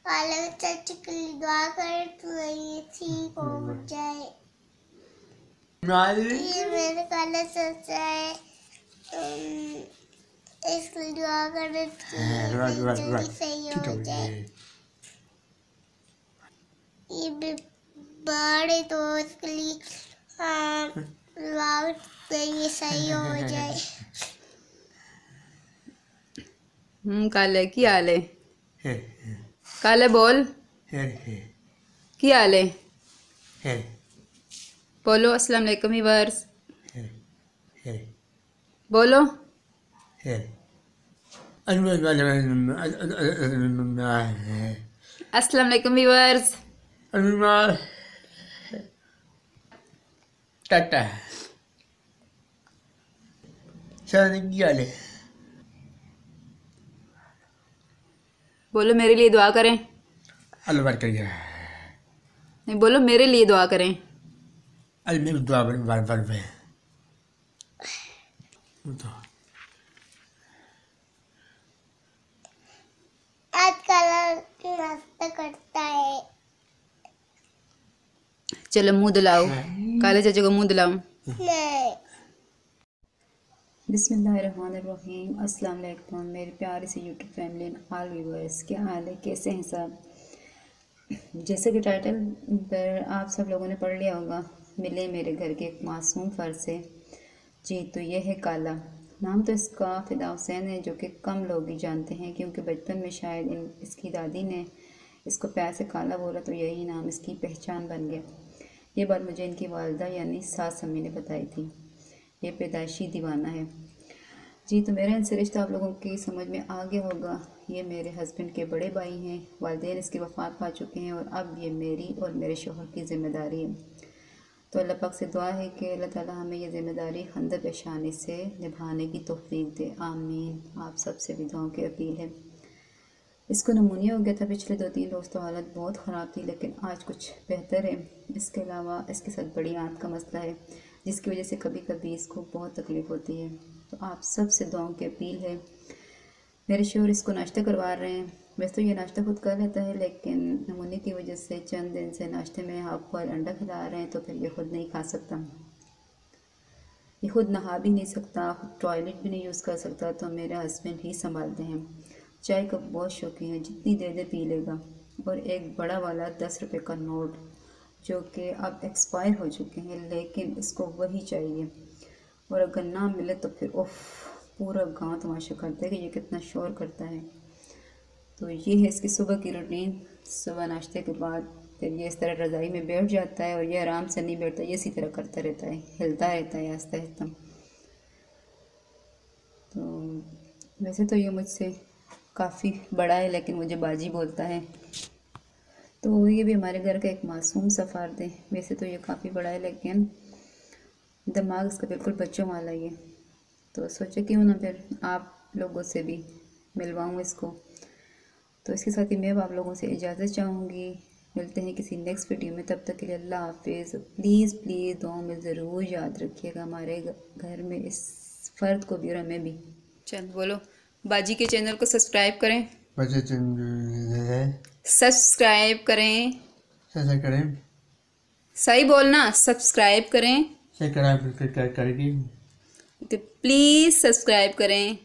काले चाचा के लिए दुआ कर तो ये ठीक हो जाए। ये मेरे काले चाचा है, इसके लिए दुआ कर जल्दी सही हो जाए। ये बीमार है तो इसके लिए दुआ कर ये सही हो जाए। काले की हाल है? काले बोल की हाल है? बोलो अस्सलाम वालेकुम व्यूअर्स, बोलो। अस्सलाम वालेकुम व्यूअर्स। टाटा की हाल है? बोलो मेरे लिए दुआ करें। अल्लाह बार करिए। नहीं बोलो मेरे लिए दुआ करें। अल्लाह मेरी दुआ बार पे आज काला नाश्ता करता है। चलो मुंह दिलाओ, काले चाचा को मुंह दिलाओ। नहीं बिस्मिल्लाहिर्रहमानिर्रहीम। अस्सलाम वालेकुम मेरे प्यारे से YouTube family and all viewers, क्या हाल है, कैसे हैं सब? जैसे कि टाइटल पर आप सब लोगों ने पढ़ लिया होगा, मिले मेरे घर के एक मासूम फर्द से। जी तो ये है काला। नाम तो इसका फ़िदा हुसैन है, जो कि कम लोग ही जानते हैं, क्योंकि बचपन में शायद इसकी दादी ने इसको प्यार से काला बोला तो यही नाम इसकी पहचान बन गया। ये बात मुझे इनकी वालिदा यानी सास अम्मी ने बताई थी। ये पैदाइशी दीवाना है। जी तो मेरा इनसे रिश्ता आप लोगों की समझ में आ गया होगा। ये मेरे हस्बैंड के बड़े भाई हैं, वालिदैन इसकी वफ़ात पा चुके हैं और अब ये मेरी और मेरे शोहर की ज़िम्मेदारी है। तो अल्लाह पाक से दुआ है कि अल्लाह ताला हमें ये ज़िम्मेदारी खंदे पेशानी से निभाने की तौफीक दे, आमीन। आप सबसे भी दुआओं की अपील है। इसको नमूनिया हो गया था पिछले 2-3 रोज़, तो हालत बहुत ख़राब थी, लेकिन आज कुछ बेहतर है। इसके अलावा इसके साथ बड़ी आंत का मसला है, जिसकी वजह से कभी कभी इसको बहुत तकलीफ़ होती है। तो आप सब से दुआओं की अपील है। मेरे शोहर इसको नाश्ता करवा रहे हैं। वैसे तो ये नाश्ता खुद कर लेता है, लेकिन नमूने की वजह से चंद दिन से नाश्ते में हाफ बॉयल अंडा खिला रहे हैं, तो फिर ये खुद नहीं खा सकता, ये खुद नहा भी नहीं सकता, खुद टॉयलेट भी नहीं यूज़ कर सकता, तो मेरे हस्बैंड ही संभालते हैं। चाय का बहुत शौकीन है, जितनी देर दे पी लेगा। और एक बड़ा वाला 10 रुपये का नोट, जो कि अब एक्सपायर हो चुके हैं, लेकिन इसको वही चाहिए। और अगर ना मिले तो फिर उफ, पूरा गांव तमाशा करता है कि ये कितना शोर करता है। तो ये है इसकी सुबह की रूटीन। सुबह नाश्ते के बाद फिर ये इस तरह रज़ाई में बैठ जाता है, और ये आराम से नहीं बैठता, ये इसी तरह करता रहता है, हिलता रहता है आहिस्ता आहिस्ता। तो वैसे तो ये मुझसे काफ़ी बड़ा है, लेकिन मुझे बाजी बोलता है। तो ये भी हमारे घर का एक मासूम सा फ़र्द है। वैसे तो ये काफ़ी बड़ा है, लेकिन दिमाग इसका बिल्कुल बच्चों वाला ही है। तो सोचे क्यों ना फिर आप लोगों से भी मिलवाऊँ इसको। तो इसके साथ ही मैं आप लोगों से इजाज़त चाहूँगी। मिलते हैं किसी नेक्स्ट वीडियो में, तब तक के लिए अल्लाह हाफिज़। प्लीज़ प्लीज़ दुआओं में ज़रूर याद रखिएगा हमारे घर में इस फ़र्द को भी और हमें भी। चल बोलो, बाजी के चैनल को सब्सक्राइब करें, सब्सक्राइब करें, सही बोलना, सब्सक्राइब करें, तो प्लीज़ सब्सक्राइब करें।